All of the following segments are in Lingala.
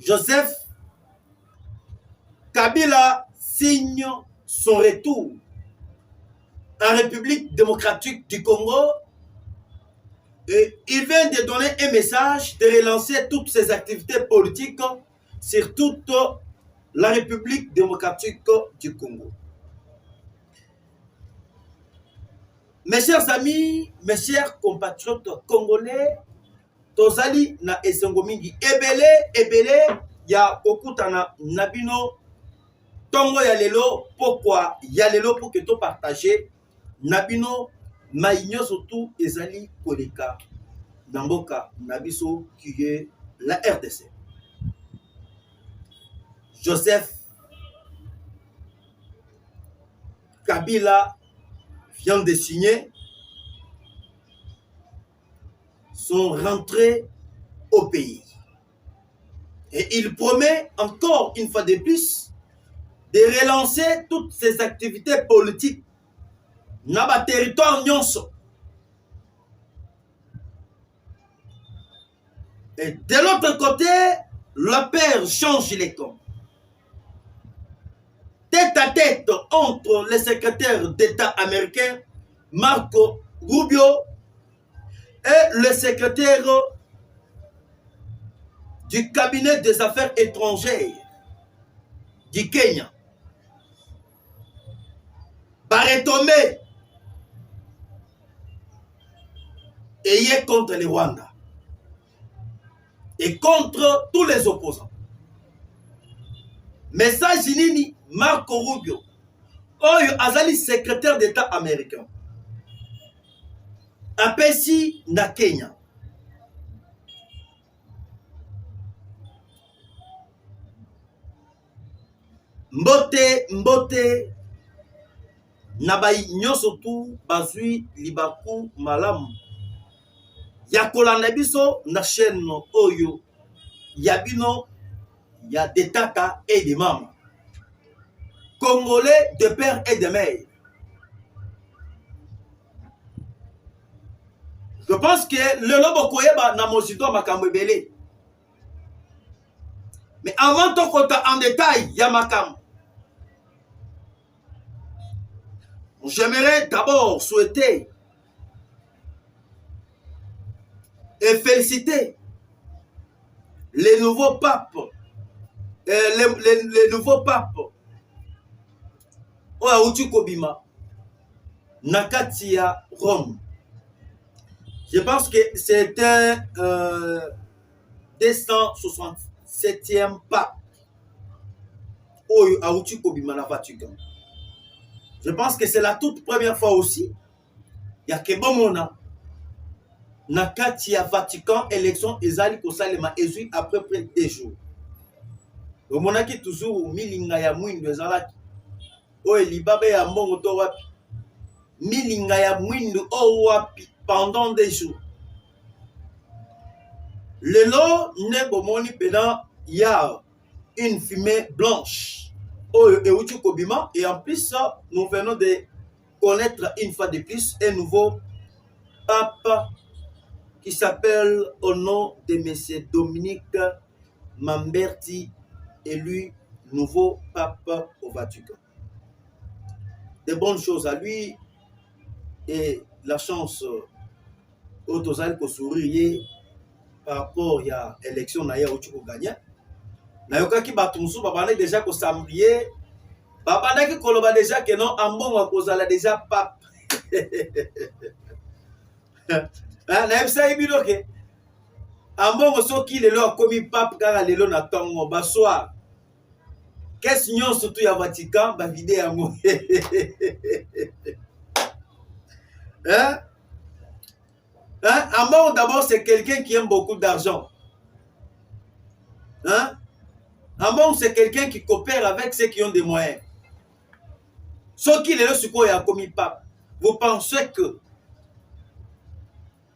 Joseph Kabila signe son retour en République démocratique du Congo et il vient de donner un message de relancer toutes ses activités politiques sur toute la République démocratique du Congo. Mes chers amis, mes chers compatriotes congolais, tozali na esengo mingi ebele ya kokutana na bino tongo ya lelo pourquoi ya lelo pour que to partager na bino maïnyo surtout ezali koleka na mboka na biso qui est la RDC. Joseph Kabila vient de signer son rentrée au pays. Et il promet encore une fois de plus de relancer toutes ses activités politiques dans le territoire nyonso. Et de l'autre côté, le père change les comptes. Tête à tête entre le secrétaire d'État américain Marco Rubio et le secrétaire du cabinet des affaires étrangères du Kenya, Barretome, est contre le Rwanda et contre tous les opposants. Message nini Marco Rubio, oyo azali secrétaire d'État américain, apesi na Kenya. Mbote na bai nyonso tu bazui libaku malamu ya kolanda biso na chaîne oyo ya bino ya des tata et des mamans congolais de père et de mère. Je pense que le lobo koyeba na mozito makambo ebele. Mais avant de kota en détail ya makambo, j'aimerais d'abord souhaiter et féliciter les nouveaux papes, les nouveaux papes Ouaouti Kobima, Nakatia Rome. Je pense que c'est un 267e pape Ouaouti Kobima na Vatican. Je pense que c'est la toute première fois aussi. Il y a que bon mona. Nakatia Vatican, élection ezali kosalema ezui après près de 2 jours. Le monaki toujours milinga ya mwindo ezalaki. O elibabe ya mbongo to wapi. Milinga ya mwindo o wapi pendant 2 jours. Lelo ne bomoni pendant il y a une fumée blanche. Et en plus, nous venons de connaître une fois de plus un nouveau pape qui s'appelle au nom de M. Dominique Mamberti, élu nouveau pape au Vatican. De bonnes choses à lui et la chance au Tozal ko sourire par rapport à l'élection na ya Ochiko gagné. Na yokaki batumsu babane déjà ko samblier babane ki koloba déjà que non ambongo kozala déjà pape. Na yebisa ibilo ke ambongo soki lelo akomi pape kaka lelo na tongo baswa. Qu'est-ce nyon surtout ya Vatican ba vide yango. Hein? Hein? Ambongo d'abord c'est quelqu'un qui aime beaucoup d'argent. Hein? Ambongo c'est quelqu'un qui coopère avec ceux qui ont des moyens. Ce qui est là, a commis pape. Vous pensez que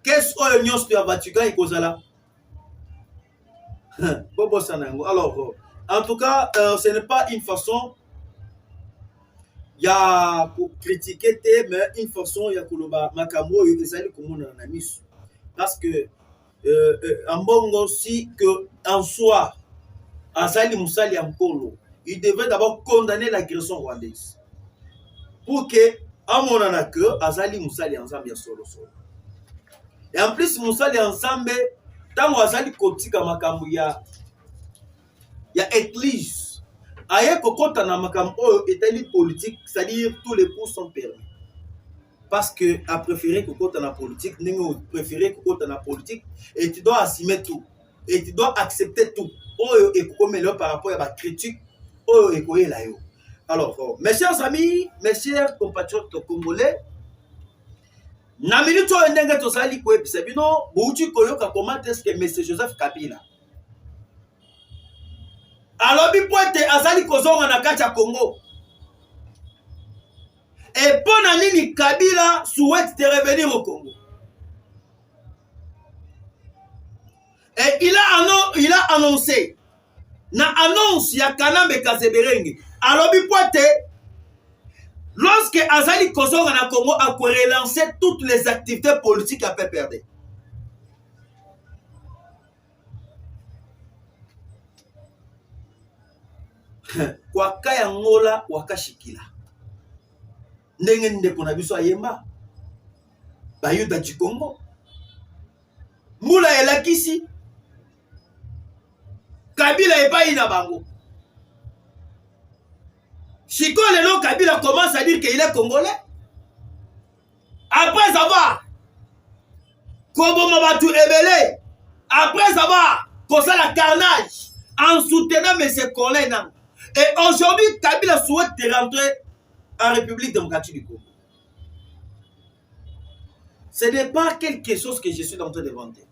qu'est-ce que l'Union sur Vatican et Kozala? Alors, en tout cas, ce n'est pas une façon, il y a pour critiquer, mais une façon, il y a Koloba Makambo, il y a un ami. Parce que, en bon aussi, que en soi, Azali Moussali Amkolo, il devrait d'abord condamner l'agression rwandaise. Pour que, à mon que Azali Moussali ensemble solo solo. Et en plus, Moussali ensemble, tant Azali Kotika Makambu ya église. Aye Kokota na Makambu est politique, c'est-à-dire tous les coups sont permis. Parce que a préféré Kokota na politique, n'est-ce préféré Kokota na politique, et tu dois assumer tout. Et tu dois accepter tout. Et comme par rapport à la critique, alors, mes chers amis, mes chers compatriotes congolais, na minute oyo ndenge tozali koyebisa bino bouti koyoka comment est-ce que M. Joseph Kabila alobi po ete azali kozonga na kati ya Congo. Et pour nini Kabila souhaite de revenir au Congo. Et il a annoncé na annonce ya Kanambe Kazeberenge alobi po ete lorsque azali kozonga na Congo a relancer toutes les activités politiques à PPRD. Kwa kaya ngola wakashikila. Ndenge ndeko na biso ayemba. Bayuda Chikongo. Mula elakisi. Kabila epai na bango. Chiko lelo Kabila commence à dire qu'il est congolais. Après avoir Kobo Mabatu Ebele, après avoir causé la carnage en soutenant M. Colin. Et aujourd'hui, Kabila souhaite rentrer en République démocratique du Congo. Ce n'est pas quelque chose que je suis en train de vanter.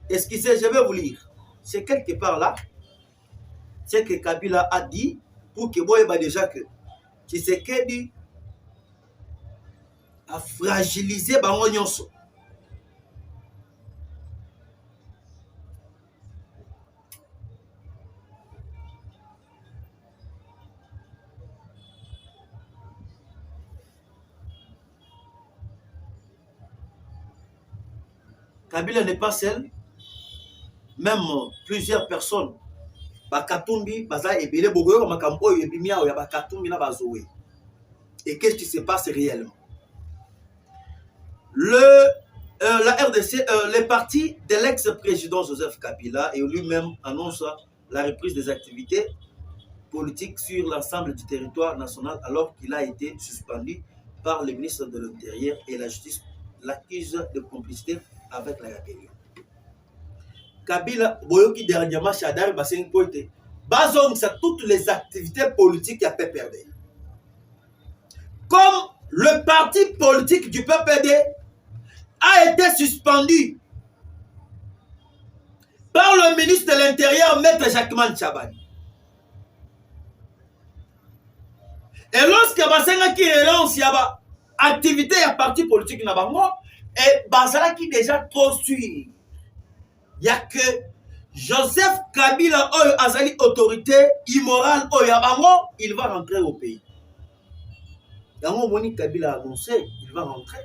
Excusez, je vais vous lire. C'est quelque part là, c'est que Kabila a dit pour que moi, déjà que Tshisekedi a fragilisé Bango Nyonso. Kabila n'est pas seul, même plusieurs personnes. Bakatumbi, Baza Ebele, Bogoyo, Makambo, Ebimia, Bakatumbi, Nabazoé. Et qu'est-ce qui se passe réellement? La RDC, les partis de l'ex-président Joseph Kabila et lui-même annoncent la reprise des activités politiques sur l'ensemble du territoire national alors qu'il a été suspendu par le ministre de l'Intérieur et la Justice l'accuse de complicité avec la rébellion. Kabila, Boyoki dernièrement, Chadar, Bassin Poité, basons toutes les activités politiques à PPRD. Comme le parti politique du PPD a été suspendu par le ministre de l'Intérieur, Maître Jacquemin Tchabani. Et lorsque Bassenga qui relance yaba activité à parti politique na bango et Basala qui déjà trop sûr. Il y a que Joseph Kabila oyo azali autorité immorale oyo yabango, il va rentrer au pays. Yango moni Kabila a annoncé, il va rentrer.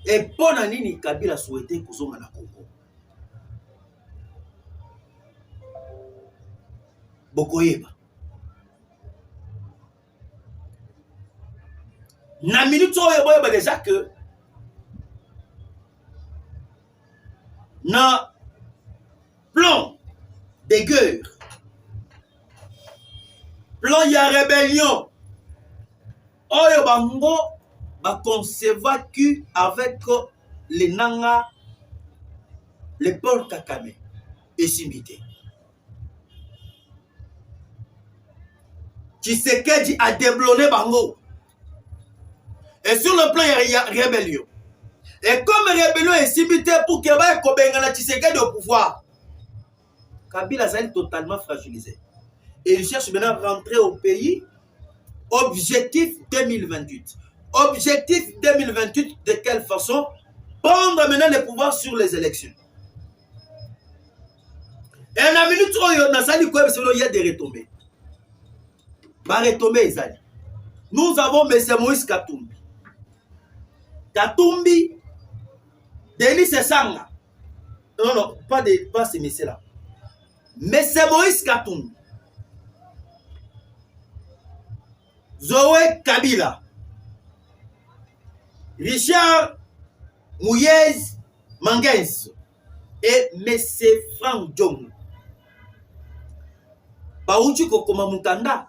Et pour nini Kabila souhaitait kozonga na Congo. Bokoyeba. Na minute oyo boyeba déjà que na plan de guerre, plan ya rébellion, oyo bango ba concevoir que avec les Nanga, le Paul Kakame et Simité. Tshisekedi a déblonné bango. Et sur le plan il y a rébellion. Et comme rébellion est Simité pour que va Kobengana Tshisekedi au pouvoir, Kabila est totalement fragilisé. Et il cherche maintenant à rentrer au pays. Objectif 2028. Objectif 2028, de quelle façon? Prendre maintenant le pouvoir sur les élections. Et en la minute où il y a des retombées. Nous avons M. Moïse Katumbi. Katumbi Denis Sanga. Non, non, pas ces messieurs-là. Mais c'est Moïse Katumbi. Zoé Kabila. Richard Mouyez Mangens. Et M. Franck Djong. Bauchi Kokoma Mukanda.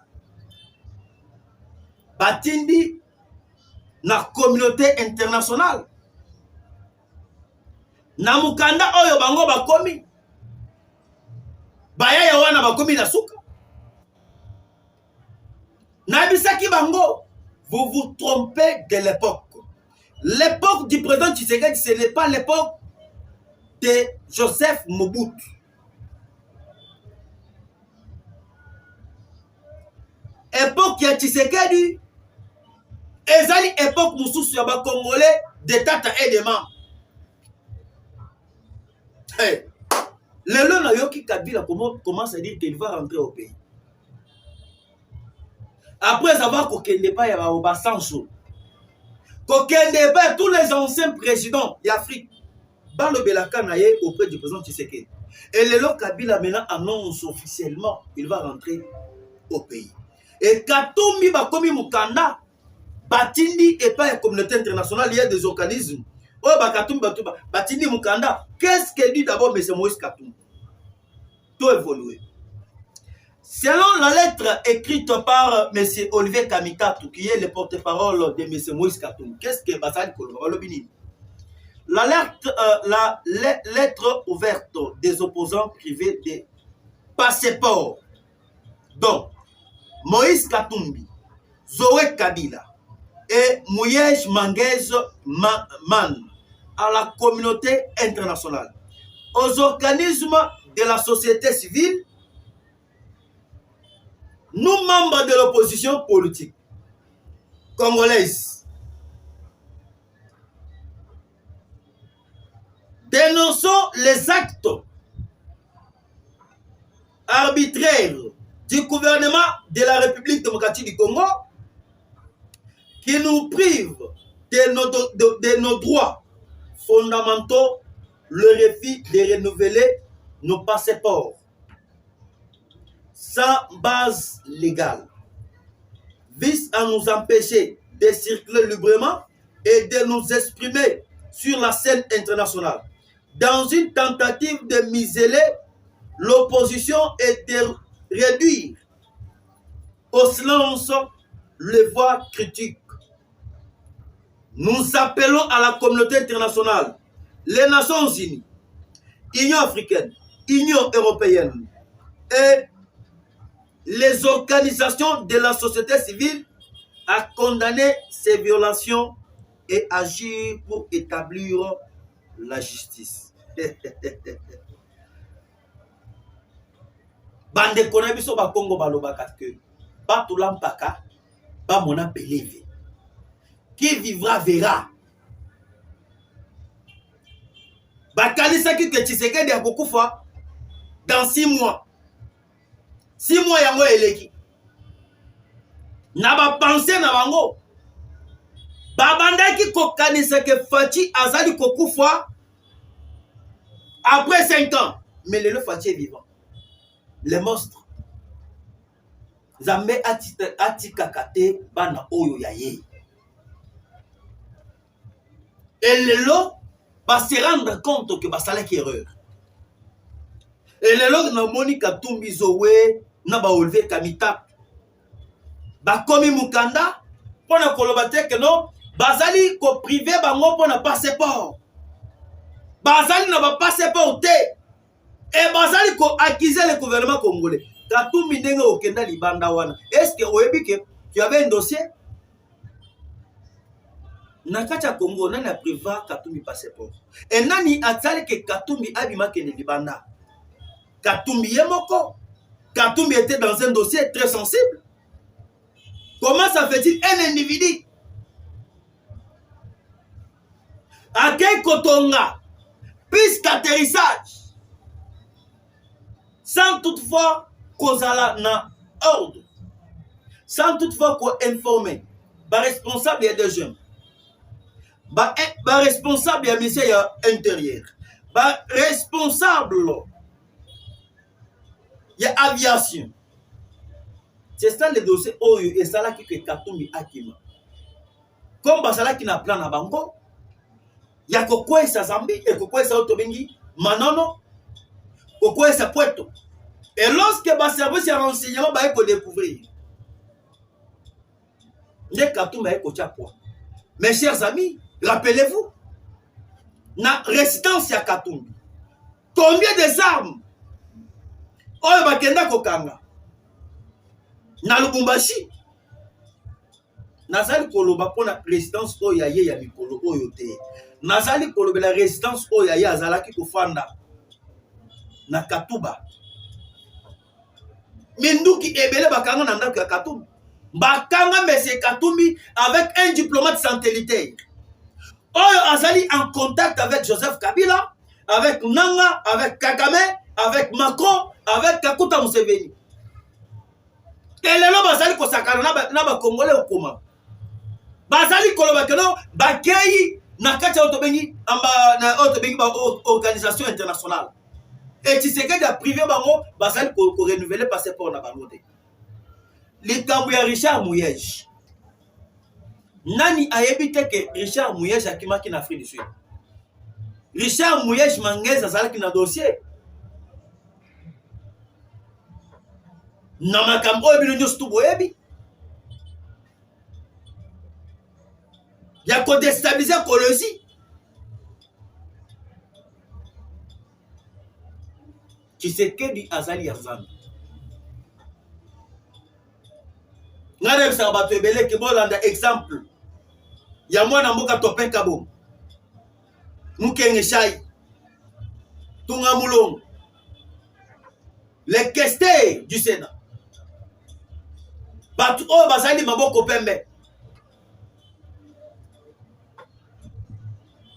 Batindi na communauté internationale. Na Mukanda oyo bango bakomi. Baya wana bakomi na suka. Nabisaki bango. Vous vous trompez de l'époque. L'époque du président Tshisekedi, ce n'est pas l'époque de Joseph Mobutu. Époque ya Tshisekedi, ezali époque mususu ya ba Congolais de tata et de maman. Hey. Lelo na yoki Kabila commence à dire qu'il va rentrer au pays. Après avoir kokende pa ya ba Sancho. Kokende pa tous les anciens présidents d'Afrique. Dans le Belakanaye auprès du président Tshisekedi. Et lelo Kabila maintenant annonce officiellement qu'il va rentrer au pays. Et Katumbi bakomi Mukanda batindi et pas la communauté internationale, il y a des organismes. Oh Katumbi batindi Mukanda. Qu'est-ce que dit d'abord M. Moïse Katumbi? Tout évolué. Selon la lettre écrite par M. Olivier Kamikatou, qui est le porte-parole de M. Moïse Katumbi, qu'est-ce que Basali Kolobini? La lettre ouverte des opposants privés des passeports. Donc, Moïse Katumbi, Zoé Kabila et Mouyej Manguez Man à la communauté internationale, aux organismes de la société civile, nous membres de l'opposition politique congolaise, dénonçons les actes arbitraires du gouvernement de la République démocratique du Congo qui nous prive de nos droits fondamentaux, le refus de renouveler nos passeports sans base légale, vise à nous empêcher de circuler librement et de nous exprimer sur la scène internationale dans une tentative de museler l'opposition et de réduire au silence les voix critiques. Nous appelons à la communauté internationale, les Nations Unies, Union africaine, Union européenne et les organisations de la société civile à condamner ces violations et agir pour établir la justice. Bande kona biso ba Congo balobaka que batula mpaka ba mona peleve. Qui vivra verra. Bakalisa ki ke Tshisekedi akokufa dans 6 mois. 6 mois yango eleki. Na ba penser na bango. Babandaki kokanisa ke Fachi azali kokufa après 5 ans. Mais le Fachi est vivant. Les monstres. Zambe atikakate bana oyo yaye. Et le lot va se rendre compte que basala qui erreur. Et le lot na moni Katumbi Zoé na ba Olivier Kamita ba komi Mukanda pona kolobate que non bazali ko privé bango pona passeport. Bazali na ba passeport te. Et bazali ko accuser le gouvernement congolais. Katumbi ndenge okenda libanda wana. Est-ce que oyebi que tu avais un dossier? Nakacha Congo nani a priva Katumbi passeport. Et nani atali que Katumbi abima kende libanda. Katumbi yemoko. Katumbi était dans un dossier très sensible. Comment ça fait-il un individu à quel Kotonga puisqu'atterrissage sans toutefois kozala na ordre, sans toutefois qu'on informe, par responsable et des jeunes. ba responsable ya ministère ya intérieur, ba responsable ya aviation. C'est ça le dossier oyo et ça là qui que Katumbi akima. Comme basala qui na plan na bango, ya kokwesa Zambi et kokwesa otobengi Manono, kokwesa Puerto. Et lorsque ba service ya renseignement ba ko découvrir, ne Katumbi ba ko tchapwa. Mes chers amis, rappelez-vous, na résidence ya Katumbi, combien des armes oyo bakenda kokanga na Lubumbashi. Nazali koloba pona résidence oyo ya ye ya mikolo oyo te. Nazali koloba la résidence oyo ya ye azalaki kofanda na Katuba. Minduki ebele bakanga na ndako ya Katumbi. Bakanga monsieur Katumbi avec un diplomate satellitaire. Oyo azali en contact avec Joseph Kabila, avec Nanga, avec Kagame, avec Macron, avec Kakuta Museveni. Et lelo bazali kosakana na ba Congolais okoma. Bazali koloba keno bakei na kati ya otobengi amba na otobengi ba organisation internationale. Et Tshisekedi a privé bango bazali ko renouveler passeport na bango te. Likambo ya Richard Muyej. Nani ayebite ke Richard Muyej akimaki na Afrique du Sud. Richard Muyej Mangeza azalaki na dossier. Na makambo oyo bino nyonso boyebi. Ya ko déstabiliser Kolosi. Tshisekedi azali ya Zambie. Ngare bisa bato ebele ke bolanda exemple. Ya mwana mboka Topin Kabo. Mukenge Shai. Tunga Mulongo. Les questions du Sénat. Bato oyo bazali maboko pembe.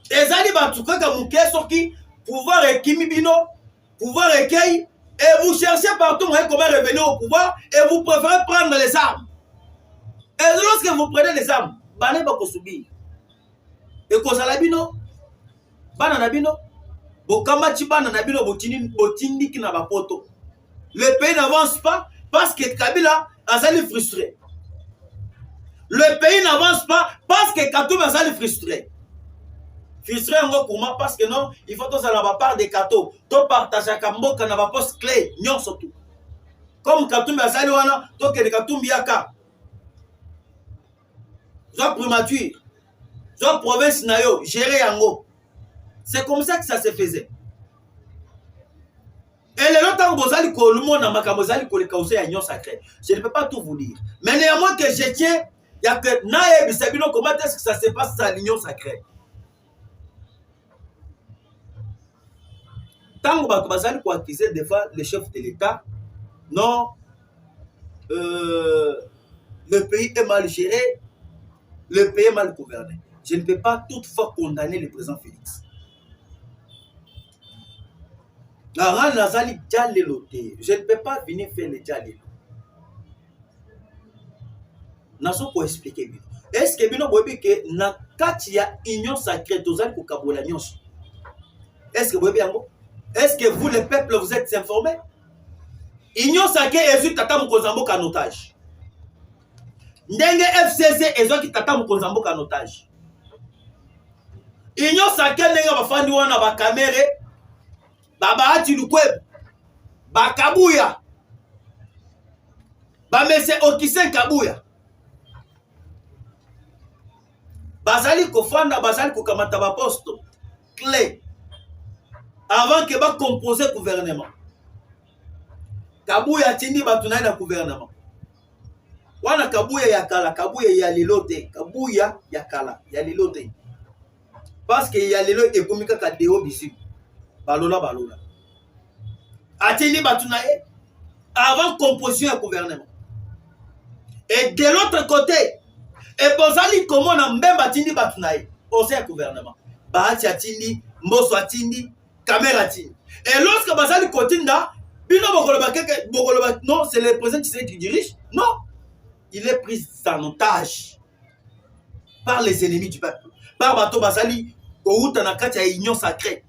Ezali bato kaka muke soki pouvoir ekimi bino, pouvoir ekei, et vous cherchez partout comment revenir au pouvoir et vous préférez prendre les armes. Et lorsque vous prenez les armes, bané bako subir. Et kozala bino, bana na bino, bokamba chi bana na bino botindi ki na bapoto. Le pays n'avance pas parce que Kabila azali frustré. Le pays n'avance pas parce que Katumbi azali frustré. Frustré ngo kuma parce que non, il faut tous à la part des Kato, to partager kamboka na ba poste clé, nyon surtout. Comme Katumbi azali wana, to ke Katumbi yaka. Soit primature, soit province nayo, gérer yango. C'est comme ça que ça se faisait. Et le longtemps bozali ko lumo na makambo zali ko le causer ya nyon sacré. Je ne peux pas tout vous dire. Mais néanmoins que je tiens, il y a que nae bisabino comment est-ce que ça se passe à l'union sacrée. Tant que bazali ko accuser des fois le chef de l'État, non, le pays est mal géré, le pays est mal gouverné. Je ne peux pas toutefois condamner le président Félix. Je ne peux pas venir faire le dialogue. Naso pour expliquer. Est-ce que bino boyebi que na kati ya union sacrée tozali ko kabola nyonso? Est-ce que boyebi yango? Est-ce que vous le peuple vous êtes informés? Union sacrée ezu tata mukonzambo ka otage. Ndenge FCC ezo ki tata mukonzambo ka otage. Union sacrée ndenge bafandi wana ba kamere baba ati lukweb ba kabuya ba mese okisen kabuya bazali kofanda bazali kokamata ba poste clé avant que ba composer gouvernement. Kabuya tindi batunai na gouvernement. Wana kabuya ya kala, kabuya ya lilote, kabuya ya kala, ya lilote. Parce que ya lilo ekomika ka deo bisi. Balola. Atindi batunai avant composition du gouvernement. Et de l'autre côté, et bozali comment na mbemba tindi batunai au sein du gouvernement. Bahati atindi, mboso atindi, caméra atindi. Et lorsque bazali kotinda, bino bokoloba non, c'est le président qui dirige. Non, il est pris en otage par les ennemis du peuple. par bateau basali outa na kati ya union sacrée,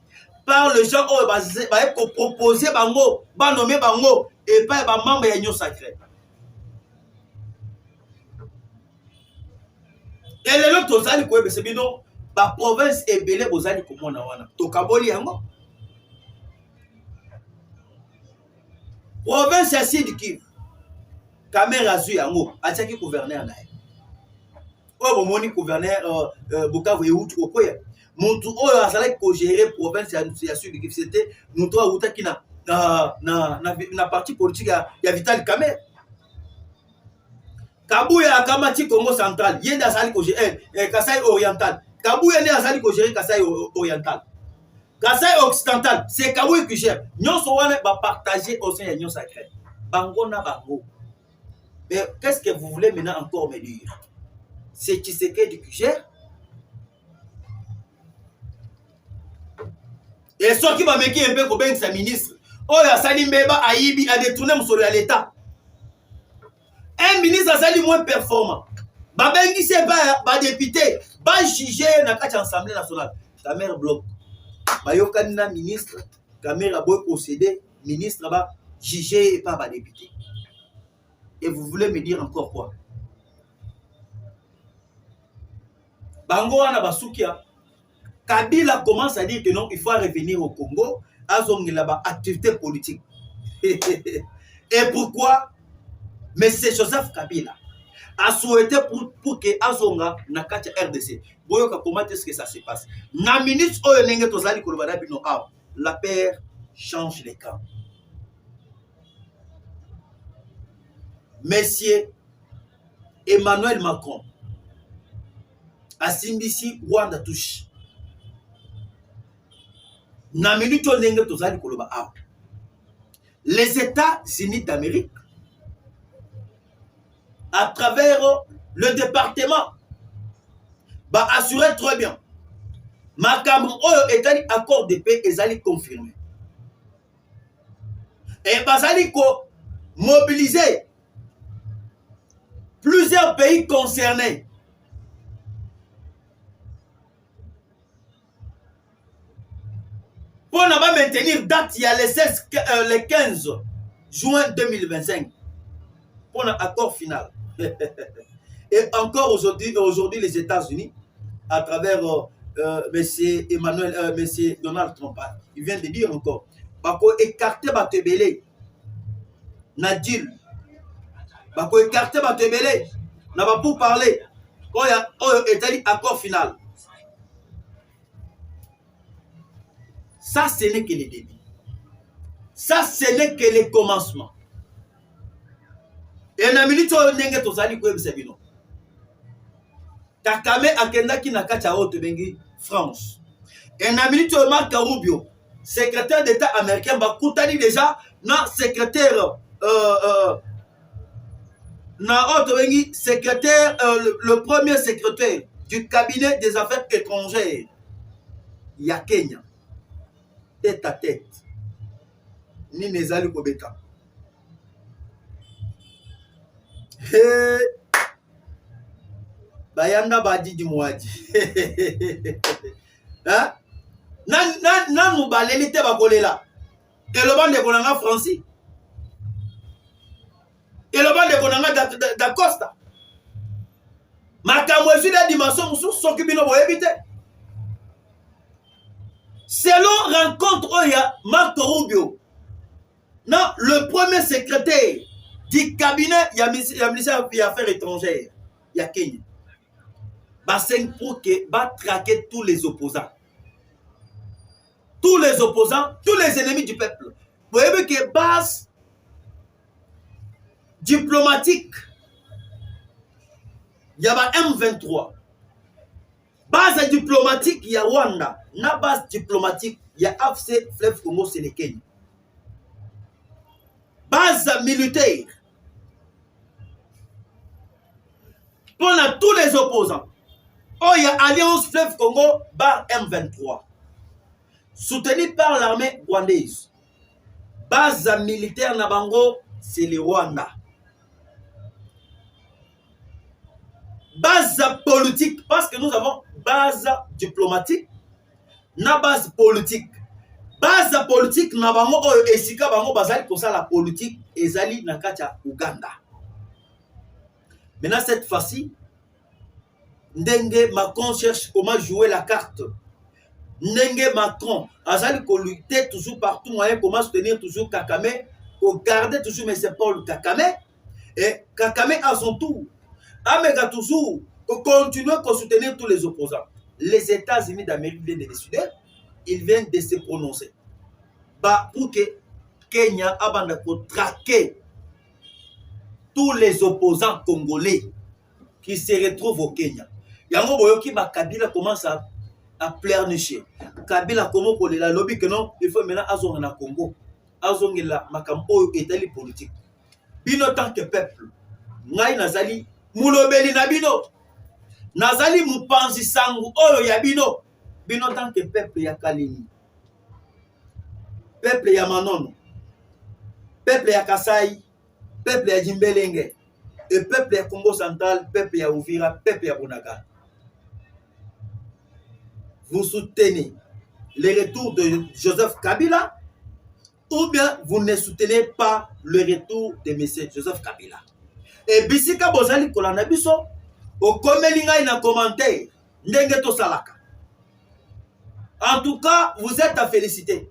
par les gens oyo baye proposer bango banommer bango et pas ba membre ya union sacrée. Et lelo tozali koyebisa bino ba province ebele bozali komona wana tokaboli yango. Province ya Sud Kivu Kamer azwi yango atiaki gouverneur na ye oyo bomoni gouverneur Bukavu euti kokoya muntu oyo azalaki kogérer province ya Sud Kivu c'était muntu oyo autaki na parti politique ya Vital Kamer. Kabuya akamati Congo central ye nde azali kogérer Kasai oriental, Kabuya nde azali kogérer Kasai oriental. Kasai occidental, c'est Kabuya qui gère. Nous sommes partagés au sein de l'Union sacrée. Bango na bango. Mais qu'est-ce que vous voulez maintenant encore me dire? C'est Tshisekedi qui gère. Et ceux qui va mettre un peu comme sa ministre, oh ya Sali Mbeba Aïbi a détourné mon à l'État. Un ministre a sali moins performant. Babengi c'est pas député, pas jugé dans l'Assemblée nationale. Ta mère bloque. Bayokana ministre, Kamera boy possédé, ministre là-bas, jugé et pas député. Et vous voulez me dire encore quoi? Bango wana basukia, Kabila commence à dire que non, il faut revenir au Congo, azongi là-bas, activité politique. Et pourquoi? Mais c'est Joseph Kabila a souhaité pour que Azonga na kati RDC. Boyoka comment est-ce que ça se passe? Na minute oyo nenge tozali kolobana bino awa, la paire change les camps. Monsieur Emmanuel Macron asimbisi Rwanda touche. Na minute oyo nenge tozali koloba awa. Les États-Unis d'Amérique à travers le département va assurer très bien makambo oyo etali accord de paix ezali confirmé et bazali ko mobiliser plusieurs pays concernés pour ne pas maintenir date il y a le 15 juin 2025 pour un accord final. Et encore aujourd'hui les États-Unis, à travers M. Emmanuel, M. Donald Trump, il vient de dire encore, bako écarter batebele, Nadil, bako écarter batebele, n'a pas pour parler, quand il y a accord final. Ça, ce n'est que le début. Ça, ce n'est que le commencement. Et na milito nenge tozali ko ebisa bino. Kakame akendaki na kati ya haute bengi France. Et na milito Marc Rubio, secrétaire d'État américain bakutani déjà na secrétaire na haute bengi secrétaire le premier secrétaire du cabinet des affaires étrangères ya Kenya. Tête à tête. Ni nezali kobeta. Hey. Bayanda badi di mwaji. Hein? Nan mubaleli te bakolela. Et le bande konanga Francis. Et le bande konanga da Costa. Makambo esu da dimension musu soki bino boyebite. Selon rencontre oya Marco Rubio. Non, le premier secrétaire du cabinet, il y a ministère des Affaires étrangères, il y a Kenya. Bassin pour que traquer tous les opposants. Tous les opposants, tous les ennemis du peuple. Vous voyez que base diplomatique, il y a M23. Base diplomatique, il y a Rwanda. Na base diplomatique, il y a AFC, Fleuve Congo, c'est le Kenya. Base militaire. Pour tous les opposants. Oh, il y a Alliance Fleuve Congo, bar M23. Soutenu par l'armée rwandaise. Base militaire Nabango, c'est le Rwanda. Base politique, parce que nous avons base diplomatique na base politique. Base politique na bango oyo esika bango bazali kosala politique ezali na kati ya Uganda. Maintenant cette fois-ci, ndenge Macron cherche comment jouer la carte. Ndenge Macron azali ko lutter toujours partout moyen comment soutenir toujours Kakame, pour garder toujours M. Paul Kakame, et Kakame à son tour amega toujours pour continuer à soutenir tous les opposants. Les États-Unis d'Amérique viennent de décider, ils viennent de se prononcer. Bah, pour que Kenya abanda ko traquer tous les opposants congolais qui se retrouvent au Kenya. Yango boyoki ba Kabila commence à pleurnicher. Kabila comment pour la lobby que non, il faut maintenant azonga na Congo. Azongela makambo etali politique. Bino tant que peuple, ngai nazali mulobeli na bino. Nazali mupanzi sangu oyo ya bino. Bino tant que peuple ya Kalini. Peuple ya Manono. Peuple ya Kasai. Peuple ya Jimbelenge. Et peuple ya Congo Central, peuple ya Uvira, peuple ya Bonaga. Vous soutenez le retour de Joseph Kabila ou bien vous ne soutenez pas le retour de M. Joseph Kabila. Et bisika bozali kolanda biso o komelinga ina commentaire ndenge to salaka. En tout cas, vous êtes à féliciter.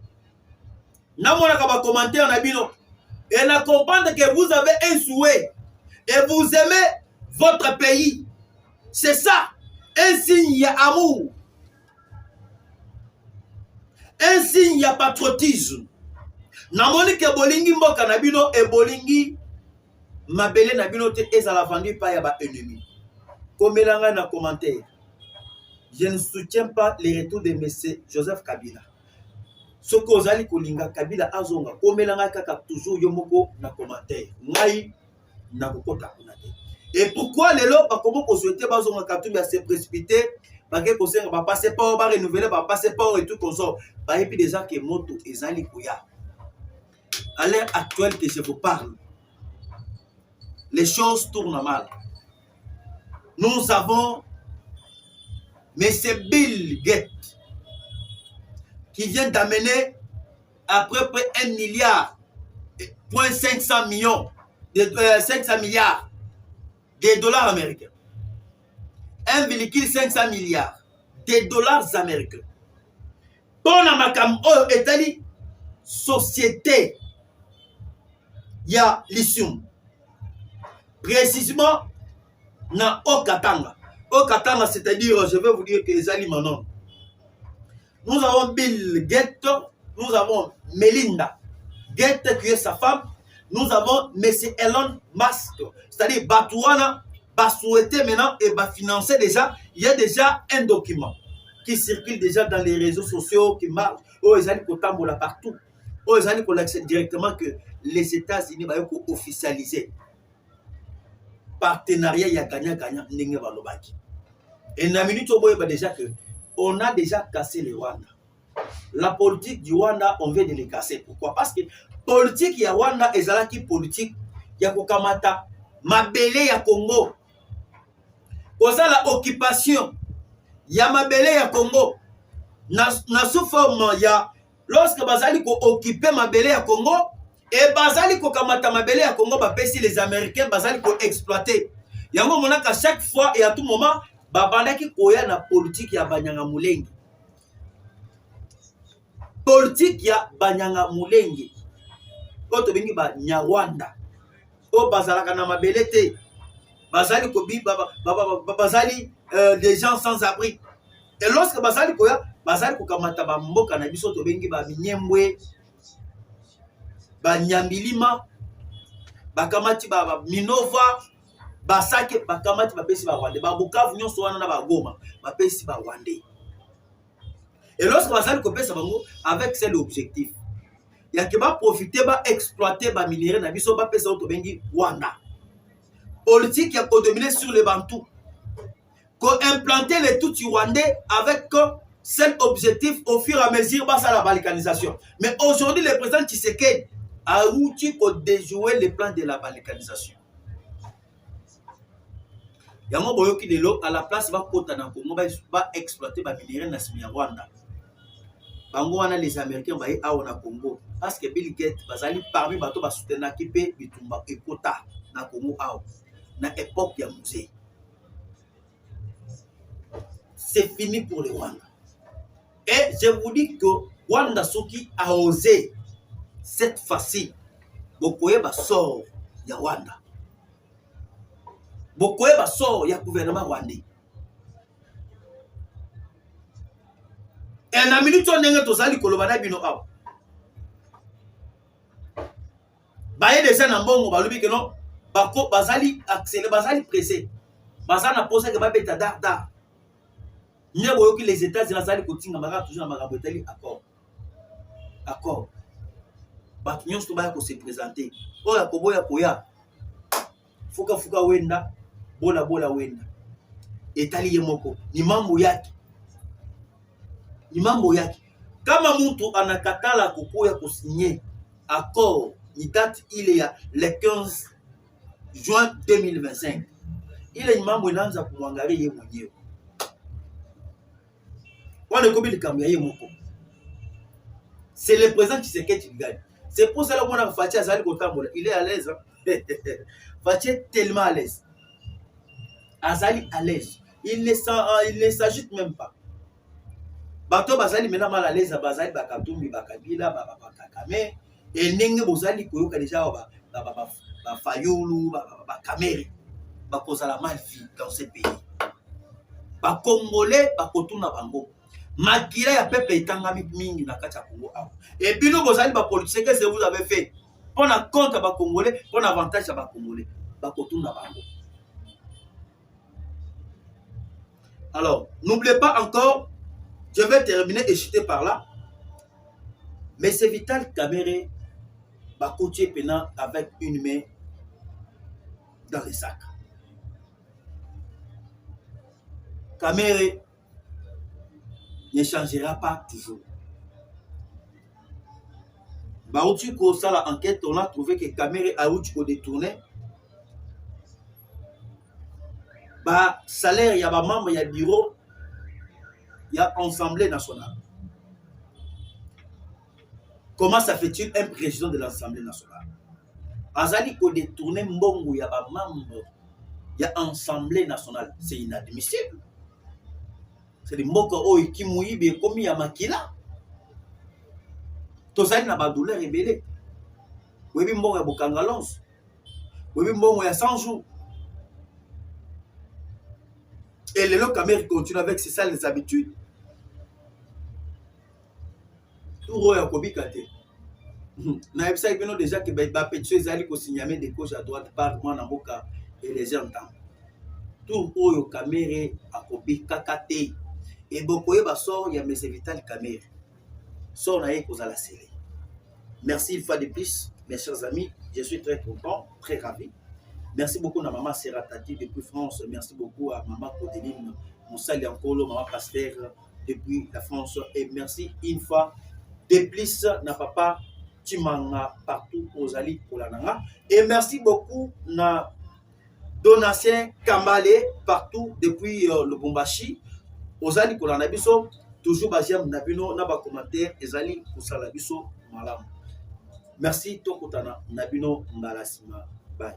Namona ka ba commentaire na bino et na comprendre que vous avez un souhait et vous aimez votre pays. C'est ça, un signe d'amour. Un signe de patriotisme. Namoni ke bolingi mboka na bino e bolingi mabele na bino te ezala vendu par ya ba ennemi. Komelanga na commentaire. Je ne soutiens pas le retour de M. Joseph Kabila. Ce que vous allez kolinga Kabila azonga komelanga kaka toujours yomoko na commentaire. Ngai na kokota kunate. Et pourquoi les lots comment ko souhaiter bazonga katumbi à se précipiter bagé ko senga ba passer pas ba renouveler ba passer pas et tout comme ça. Ba et puis déjà que moto ezali koya. À l'heure actuelle que je vous parle, les choses tournent mal. Nous avons M. Bill Gates qui vient d'amener à peu près 1 milliard, 500 millions, 500 milliards de dollars américains. 1,5 milliard de dollars américains. Pour la Makam Italie, société, il y a l'issue. Précisément, dans Okatanga. Okatanga, c'est-à-dire, je vais vous dire que les aliments. Nous avons Bill Gates, nous avons Melinda Gates qui est sa femme, nous avons M. Elon Musk, c'est-à-dire Batouana, va souhaiter maintenant et va financer déjà. Il y a déjà un document qui circule déjà dans les réseaux sociaux, qui marche, où ils allaient partout, où ils allaient accéder directement que les États-Unis vont officialiser. Partenariat, il y a gagnant-gagnant, et dans la minute où il y a déjà que on a déjà cassé le Rwanda. La politique du Rwanda, on vient de les casser. Pourquoi? Parce que politique ya Rwanda ezalaki politique ya kokamata mabele ya Congo. Koza la occupation ya mabele ya Congo na sous forme ya lorsque bazali ko occuper mabele ya Congo et bazali ko kamata mabele ya Congo bapesi les Américains bazali ko exploiter. Yango monaka chaque fois et à tout moment babandaki koya na politique ya Banyanga Mulenge. Politique ya Banyanga Mulenge. Koto bengi ba Nyarwanda. O bazalaka na mabele te. Bazali kobi bazali des gens sans abri. Et lorsque bazali koya bazali kokamata ba mboka na biso to bengi ba Minyembwe, ba Nyambilima, bakamati ba Minova, basake bakamati bapesi ba Rwanda, ba Bukavu nyonso wana na ba Goma, bapesi ba Rwanda. Et lorsque bazali kopesa bango avec cet objectif, il y a qui va profiter ba exploiter ba minerais na biso ba pesa to bengi Rwanda. Politique qui a dominé sur les Bantous. Qu'on implanter les Tutsis rwandais avec cet objectif au fur et à mesure à la balkanisation. Mais aujourd'hui, le président Tshisekedi a outil pour déjouer les plans de la balkanisation. yango boyoki lelo à la place va kota na Congo va exploiter ba minéraux na simi ya Rwanda. Bango wana les Américains ba awa na Congo parce que Bill Gates bazali parmi bato ba soutenir ki pe bitumba ekota na Congo awa na époque ya musée. C'est fini pour le Rwanda. Et je vous dis que Rwanda Soki a osé cette fois-ci. Bokoye ba sort ya Rwanda. Bokoye ba sort ya gouvernement rwandais. Et na minute on ndenge tozali kolobana bino awa. Baye déjà na mbongo balobi que non bako bazali accéléré bazali pressé. Bazana posa que ba beta dar. Nye boyoki les États-Unis bazali kotinga maka toujours na makambo etali accord. Accord. Bato nyonso baya ko se présenter. Oya koboya koya. Fuka wenda bola wenda. Etali yemoko ni mambo yake. Ni mambo yake. Kama mtu anakatala kukuya kusigner accord, ni date ile ya le 15 juin 2025. Ile ni mambo inaanza kumwangalia yeye mwenyewe. Wana kobi likambo ya yeye moko. C'est le président qui sait qu'il gagne. C'est pour ça que mon Fatia azali kotambola. Il est à l'aise. Fatia est tellement à l'aise. Azali à l'aise. Il ne s'agite même pas. Bato bazali maintenant mal à l'aise, bazali bakatumbi bakabila bakakame et ndenge bozali koyoka déjà ba fayulu ba kamere bakozala mal vie dans ce pays. Ba congolais bakotuna bango. Makila ya peuple etangami mingi na kati ya Congo awa. Et bino bozali ba politicien que vous avez fait pour la compte ba congolais, pour l'avantage ba congolais, bakotuna bango. Alors, n'oubliez pas encore. Je vais terminer et chuter par là. Mais c'est Vital Kamerhe va coacher Pena avec une main dans le sac. Kamerhe ne changera pas toujours. Baouti ko sala enquête, on a trouvé que Kamerhe a outi détourné. Ba salaire ya ba membre ya bureau. Il y a Assemblée nationale. Comment ça fait-il un président de l'Assemblée nationale? Azali ko détourner mbongo ya ba membre ya Assemblée nationale, c'est inadmissible. C'est des mboko oyo ki muyibe komi ya makila. Tozali na ba douleur rebelle. Webi mbongo ya bokangalons. Webi mbongo ya 100 jours. Et le Kamerhe continue avec ses sales habitudes. Tout roya kobika te. Na ebisa bino déjà que ba pétition ezali ko signaler de gauche à droite par moi na mboka et les gens entendent. Tout oyo Kamerhe akobika kate. Et bokoye ba sort ya Monsieur Vital Kamerhe. Sort na ye kozala scellé. Merci une fois de plus mes chers amis, je suis très content, très ravi. Merci beaucoup à maman Seratati depuis France. Merci beaucoup à maman Codeline Moussali Ankolo, maman Pasteur depuis la France. Et merci une fois de plus na papa Timanga partout aux Ali Kolananga. Et merci beaucoup na Donatien Kambale partout depuis le Bombashi. Aux Ali Kolanabiso, toujours Bajiam Nabino, Naba commentaire, Ezali Kusalabiso Malam. Merci Tokotana Nabino Ngalasima. Bye.